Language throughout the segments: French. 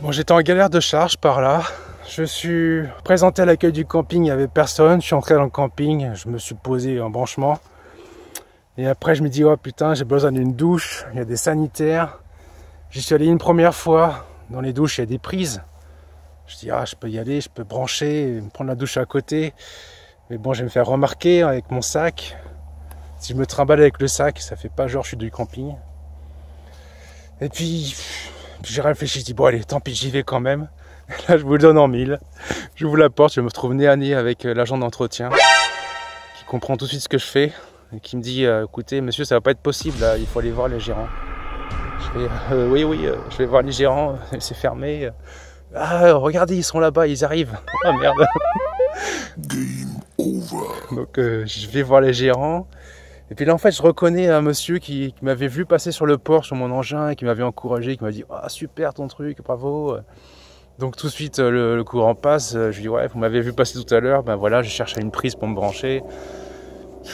Bon, j'étais en galère de charge par là. Je suis présenté à l'accueil du camping, il n'y avait personne. Je suis entré dans le camping, je me suis posé en branchement. Et après, je me dis, oh putain, j'ai besoin d'une douche. Il y a des sanitaires. J'y suis allé une première fois. Dans les douches, il y a des prises. Je dis, ah, je peux y aller, je peux brancher, prendre la douche à côté. Mais bon, je vais me faire remarquer avec mon sac. Si je me trimballe avec le sac, ça fait pas genre je suis du camping. Et puis, j'ai réfléchi, je dis, bon allez, tant pis, j'y vais quand même. Là, je vous le donne en mille. J'ouvre la porte, je me retrouve nez à nez avec l'agent d'entretien qui comprend tout de suite ce que je fais et qui me dit, écoutez, monsieur, ça va pas être possible, là, il faut aller voir les gérants. Je fais, oui, je vais voir les gérants, c'est fermé. Ah, regardez, ils sont là-bas, ils arrivent. Oh merde. Game over. Donc, je vais voir les gérants. Et puis là, en fait, je reconnais un monsieur qui m'avait vu passer sur le port sur mon engin, qui m'avait encouragé, qui m'a dit « Ah, super ton truc, bravo !» Donc tout de suite, le courant passe. Je lui dis « Ouais, vous m'avez vu passer tout à l'heure, ben voilà, je cherchais une prise pour me brancher. »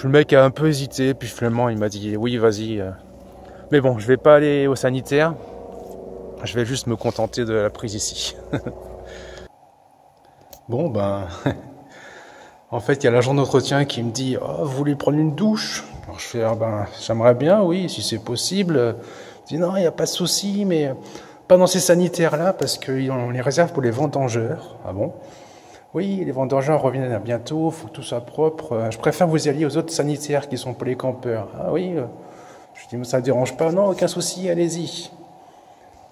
Le mec a un peu hésité, puis finalement, il m'a dit « Oui, vas-y. » Mais bon, je vais pas aller au sanitaire. Je vais juste me contenter de la prise ici. Bon, ben... En fait, il y a l'agent d'entretien qui me dit « Oh, vous voulez prendre une douche ?» Alors je fais « Ah ben, j'aimerais bien, oui, si c'est possible. » Il dit « Non, il n'y a pas de souci, mais pas dans ces sanitaires-là, parce qu'on les réserve pour les vendangeurs. » Ah bon? Oui, les vendangeurs reviennent bientôt, il faut que tout soit propre. Je préfère vous y alliez aux autres sanitaires qui sont pour les campeurs. Ah oui, je dis « Ça ne dérange pas. » Non, aucun souci, allez-y.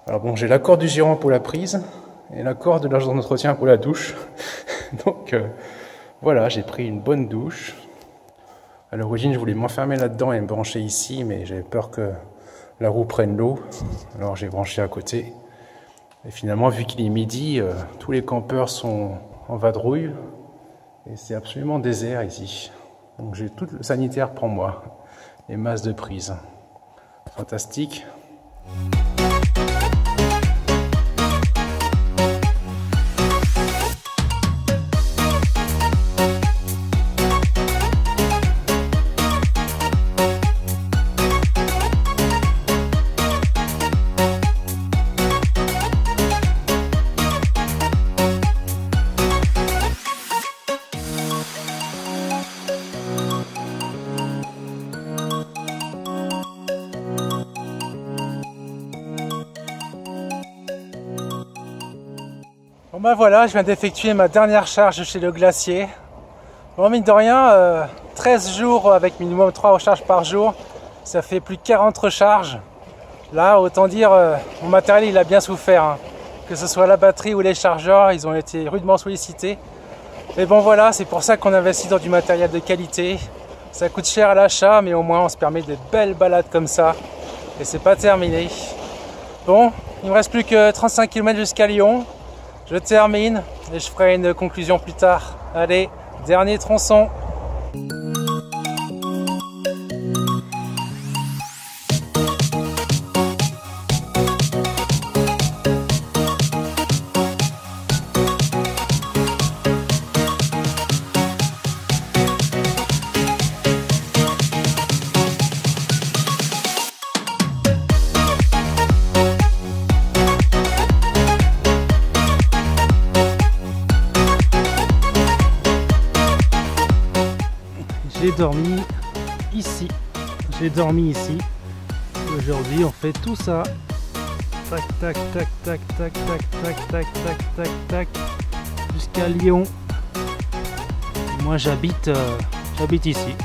Alors bon, j'ai l'accord du gérant pour la prise et l'accord de l'agent d'entretien pour la douche. Donc... voilà, j'ai pris une bonne douche. À l'origine, je voulais m'enfermer là-dedans et me brancher ici, mais j'avais peur que la roue prenne l'eau. Alors j'ai branché à côté. Et finalement, vu qu'il est midi, tous les campeurs sont en vadrouille. Et c'est absolument désert ici. Donc j'ai tout le sanitaire pour moi. Et masse de prise. Fantastique. Bon ben voilà, je viens d'effectuer ma dernière charge chez le glacier. Bon, mine de rien, 13 jours avec minimum 3 recharges par jour, ça fait plus de 40 recharges. Là, autant dire, mon matériel il a bien souffert, hein. Que ce soit la batterie ou les chargeurs, ils ont été rudement sollicités. Mais bon voilà, c'est pour ça qu'on investit dans du matériel de qualité. Ça coûte cher à l'achat, mais au moins on se permet des belles balades comme ça. Et c'est pas terminé. Bon, il me reste plus que 35 km jusqu'à Lyon. Je termine et je ferai une conclusion plus tard. Allez, dernier tronçon. J'ai dormi ici. J'ai dormi ici. Aujourd'hui, on fait tout ça. Tac, tac, tac, tac, tac, tac, tac, tac, tac, tac, tac, jusqu'à Lyon. Moi, j'habite ici.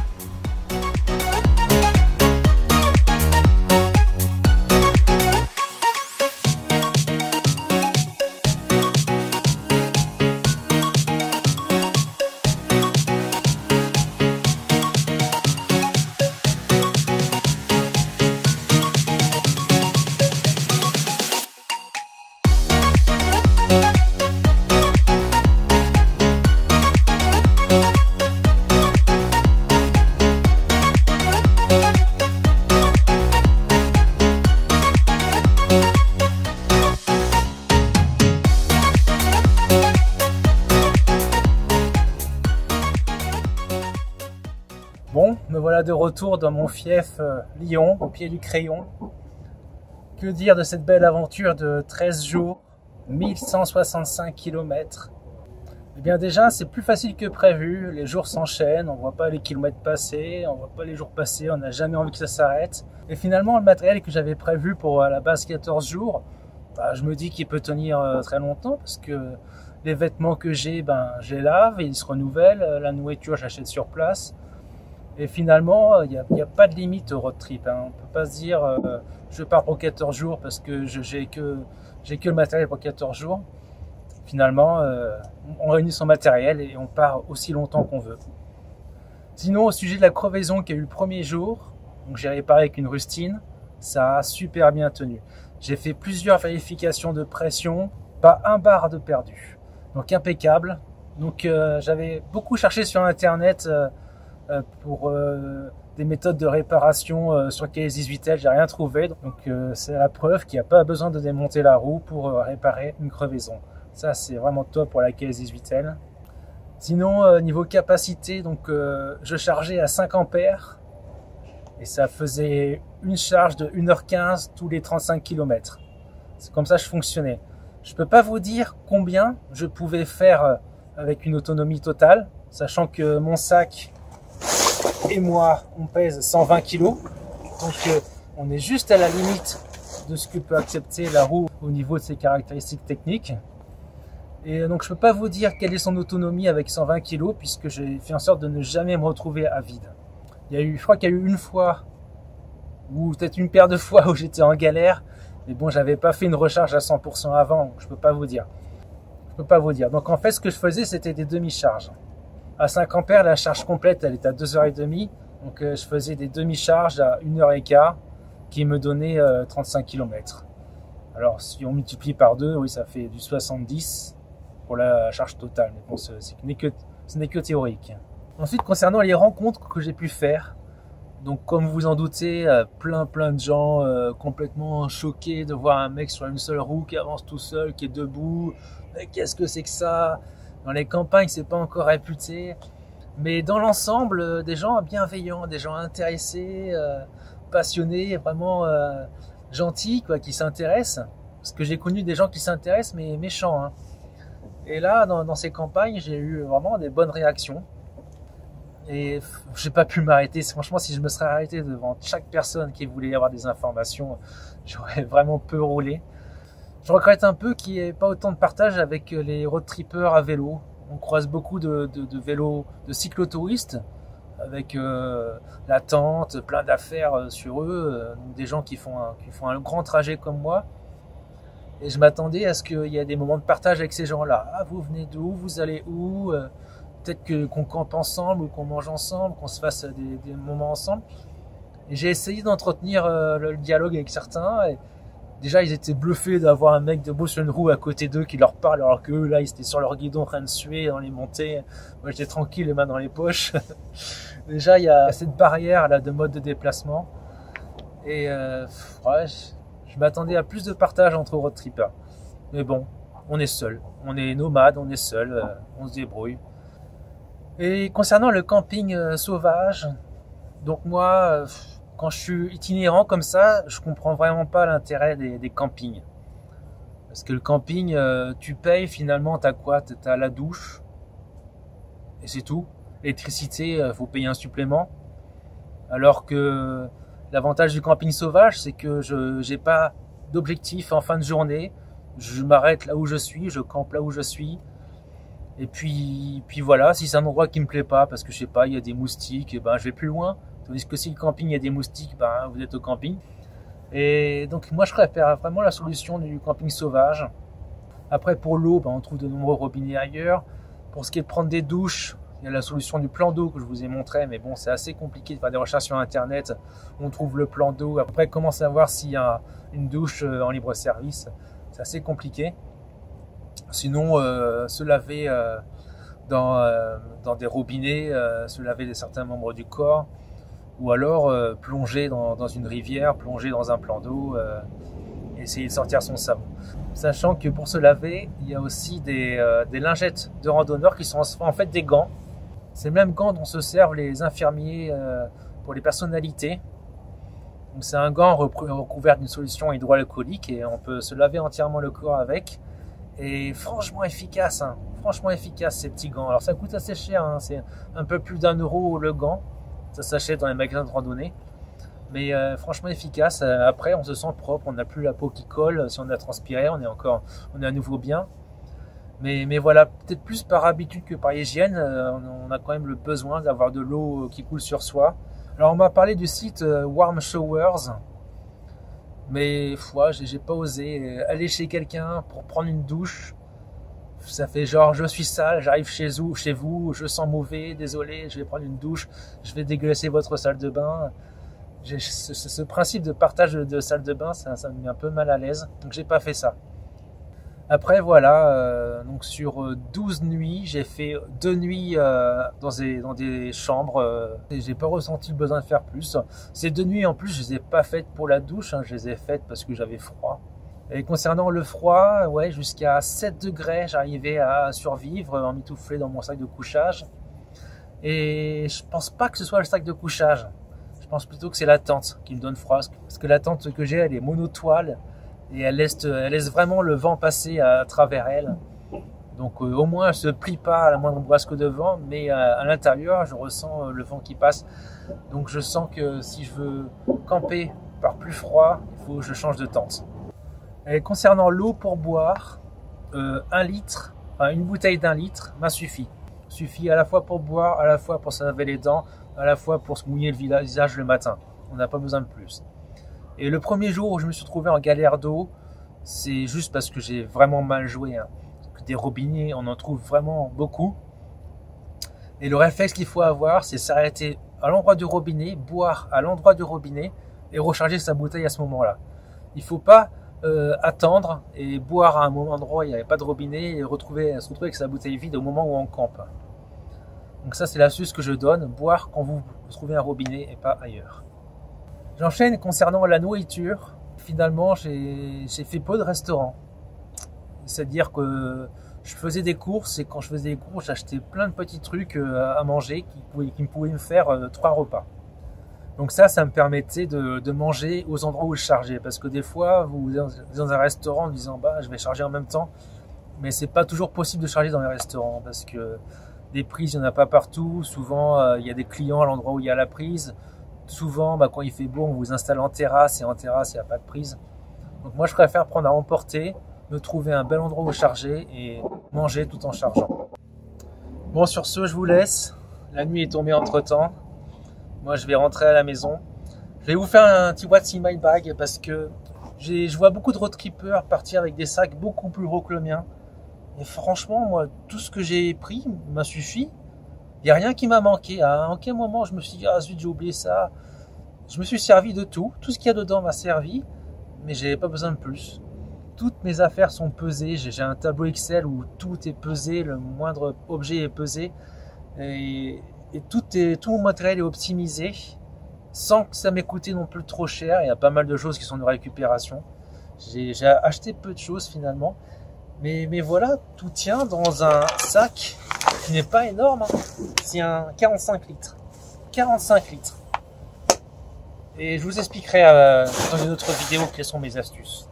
Bon, me voilà de retour dans mon fief Lyon, au pied du Crayon. Que dire de cette belle aventure de 13 jours 1165 km. Eh bien déjà, c'est plus facile que prévu, les jours s'enchaînent, on voit pas les kilomètres passer, on voit pas les jours passer, on n'a jamais envie que ça s'arrête. Et finalement, le matériel que j'avais prévu pour à la base 14 jours, je me dis qu'il peut tenir très longtemps parce que les vêtements que j'ai, je les lave et ils se renouvellent, la nourriture j'achète sur place. Et finalement, il n'y a pas de limite au road trip. On ne peut pas se dire je pars pour 14 jours parce que j'ai que le matériel pour 14 jours. Finalement, on réunit son matériel et on part aussi longtemps qu'on veut. Sinon, au sujet de la crevaison qu'il y a eu le premier jour, donc j'ai réparé avec une rustine, ça a super bien tenu. J'ai fait plusieurs vérifications de pression, pas un bar de perdu. Donc impeccable. Donc j'avais beaucoup cherché sur internet pour des méthodes de réparation sur KS 18L, j'ai rien trouvé. Donc c'est la preuve qu'il n'y a pas besoin de démonter la roue pour réparer une crevaison. Ça c'est vraiment top pour la KS 18L. Sinon niveau capacité, donc je chargeais à 5 ampères et ça faisait une charge de 1h15 tous les 35 km. C'est comme ça que je fonctionnais. Je peux pas vous dire combien je pouvais faire avec une autonomie totale, sachant que mon sac et moi, on pèse 120 kg. Donc on est juste à la limite de ce que peut accepter la roue au niveau de ses caractéristiques techniques. Et donc je peux pas vous dire quelle est son autonomie avec 120 kg puisque j'ai fait en sorte de ne jamais me retrouver à vide. Je crois qu'il y a eu une fois, ou peut-être une paire de fois où j'étais en galère, mais bon, j'avais pas fait une recharge à 100% avant, donc je peux pas vous dire. Donc en fait, ce que je faisais, c'était des demi-charges. À 5 ampères, la charge complète, elle est à 2h30, donc je faisais des demi-charges à 1h15 qui me donnaient 35 km. Alors si on multiplie par 2, oui, ça fait du 70 pour la charge totale, mais bon, ce n'est que théorique. Ensuite, concernant les rencontres que j'ai pu faire, donc comme vous en doutez, plein de gens complètement choqués de voir un mec sur une seule roue qui avance tout seul, qui est debout. Mais qu'est-ce que c'est que ça? Dans les campagnes, c'est pas encore réputé. Mais dans l'ensemble, des gens bienveillants, des gens intéressés, passionnés, vraiment gentils, quoi, qui s'intéressent. Parce que j'ai connu des gens qui s'intéressent, mais méchants. Hein. Et là, dans ces campagnes, j'ai eu vraiment des bonnes réactions. Et j'ai pas pu m'arrêter. Franchement, si je me serais arrêté devant chaque personne qui voulait avoir des informations, j'aurais vraiment peu roulé. Je regrette un peu qu'il n'y ait pas autant de partage avec les road trippers à vélo. On croise beaucoup de vélos, de cyclotouristes avec la tente, plein d'affaires sur eux, des gens qui font un grand trajet comme moi. Et je m'attendais à ce qu'il y ait des moments de partage avec ces gens-là. Ah, vous venez d'où? Vous allez où? Peut-être qu'on campe ensemble ou qu'on mange ensemble, qu'on se fasse des moments ensemble. Et j'ai essayé d'entretenir le dialogue avec certains. Et déjà, ils étaient bluffés d'avoir un mec debout sur une roue à côté d'eux qui leur parle, alors qu'eux, là, ils étaient sur leur guidon en train de suer dans les montées. Moi, j'étais tranquille, les mains dans les poches. Déjà, il y a cette barrière là de mode de déplacement. Et ouais, je m'attendais à plus de partage entre road trippers. Mais bon, on est seul. On est nomade, on est seul, on se débrouille. Et concernant le camping sauvage, donc moi, quand je suis itinérant comme ça, je comprends vraiment pas l'intérêt des campings. Parce que le camping, tu payes finalement, t'as quoi? T'as la douche, et c'est tout. L'électricité, faut payer un supplément. Alors que l'avantage du camping sauvage, c'est que je n'ai pas d'objectif en fin de journée. Je m'arrête là où je suis, je campe là où je suis. Et puis voilà, si c'est un endroit qui me plaît pas, parce que je sais pas, il y a des moustiques, je vais plus loin. Tandis que si le camping il y a des moustiques, vous êtes au camping. Et donc moi je préfère vraiment la solution du camping sauvage. Après pour l'eau, on trouve de nombreux robinets ailleurs. Pour ce qui est de prendre des douches, il y a la solution du plan d'eau que je vous ai montré, mais bon, c'est assez compliqué de faire des recherches sur internet. On trouve le plan d'eau. Après, comment savoir s'il y a une douche en libre service? C'est assez compliqué. Sinon, se laver dans des robinets, se laver certains membres du corps, ou alors plonger dans une rivière, plonger dans un plan d'eau, essayer de sortir son savon. Sachant que pour se laver, il y a aussi des lingettes de randonneurs qui sont en fait des gants. C'est le même gant dont se servent les infirmiers pour les personnalités. Donc c'est un gant recouvert d'une solution hydroalcoolique et on peut se laver entièrement le corps avec. Et franchement efficace, hein. Franchement efficace ces petits gants. Alors ça coûte assez cher, hein. C'est un peu plus d'1 euro le gant. Ça s'achète dans les magasins de randonnée. Mais franchement efficace. Après on se sent propre, on n'a plus la peau qui colle. Si on a transpiré, on est à nouveau bien. Mais voilà, peut-être plus par habitude que par hygiène, on a quand même le besoin d'avoir de l'eau qui coule sur soi. Alors on m'a parlé du site Warm Showers, mais j'ai pas osé aller chez quelqu'un pour prendre une douche. Ça fait genre je suis sale, j'arrive chez vous, je sens mauvais, désolé, je vais prendre une douche, je vais dégueulasser votre salle de bain. Ce principe de partage de salle de bain, ça me met un peu mal à l'aise, donc j'ai pas fait ça. Après voilà, donc sur 12 nuits, j'ai fait 2 nuits dans des chambres. Et j'ai pas ressenti le besoin de faire plus. Ces 2 nuits en plus, je les ai pas faites pour la douche, hein, je les ai faites parce que j'avais froid. Et concernant le froid, ouais, jusqu'à 7 degrés, j'arrivais à survivre en mitouflé dans mon sac de couchage. Et je pense pas que ce soit le sac de couchage. Je pense plutôt que c'est la tente qui me donne froid. Parce que la tente que j'ai, elle est monotoile. Et elle laisse vraiment le vent passer à travers elle. Donc au moins elle se plie pas à la moindre bourrasque de vent, mais à l'intérieur je ressens le vent qui passe. Donc je sens que si je veux camper par plus froid, il faut que je change de tente. Et concernant l'eau pour boire, 1 litre, enfin une bouteille d'1 litre m'a suffi. Suffit à la fois pour boire, à la fois pour se laver les dents, à la fois pour se mouiller le visage le matin. On n'a pas besoin de plus. Et le premier jour où je me suis trouvé en galère d'eau, c'est juste parce que j'ai vraiment mal joué. Hein. Des robinets, on en trouve vraiment beaucoup. Et le réflexe qu'il faut avoir, c'est s'arrêter à l'endroit du robinet, boire à l'endroit du robinet et recharger sa bouteille à ce moment-là. Il ne faut pas attendre et boire à un endroit où il n'y avait pas de robinet et se retrouver avec sa bouteille vide au moment où on campe. Donc ça, c'est l'astuce que je donne, boire quand vous trouvez un robinet et pas ailleurs. J'enchaîne concernant la nourriture. Finalement, j'ai fait peu de restaurants. C'est-à-dire que je faisais des courses et quand je faisais des courses, j'achetais plein de petits trucs à manger qui me pouvaient me faire 3 repas. Donc ça me permettait de manger aux endroits où je chargeais. Parce que des fois, vous êtes dans un restaurant en disant je vais charger en même temps. Mais c'est pas toujours possible de charger dans les restaurants parce que des prises, il n'y en a pas partout. Souvent, il y a des clients à l'endroit où il y a la prise. Souvent, quand il fait beau, on vous installe en terrasse et en terrasse, il n'y a pas de prise. Donc moi, je préfère prendre à emporter, me trouver un bel endroit où charger et manger tout en chargeant. Bon, sur ce, je vous laisse. La nuit est tombée entre-temps. Moi, je vais rentrer à la maison. Je vais vous faire un petit What's in my bag parce que je vois beaucoup de road trippers partir avec des sacs beaucoup plus gros que le mien. Et franchement, moi, tout ce que j'ai pris m'a suffi. Il n'y a rien qui m'a manqué. À aucun moment, je me suis dit, zut, j'ai oublié ça. Je me suis servi de tout. Tout ce qu'il y a dedans m'a servi, mais j'avais pas besoin de plus. Toutes mes affaires sont pesées. J'ai un tableau Excel où tout est pesé, le moindre objet est pesé. Et tout mon matériel est optimisé, sans que ça m'ait coûté non plus trop cher. Il y a pas mal de choses qui sont de récupération. J'ai acheté peu de choses finalement. Mais voilà, tout tient dans un sac qui n'est pas énorme, hein. C'est un 45 litres. 45 litres. Et je vous expliquerai dans une autre vidéo quelles sont mes astuces.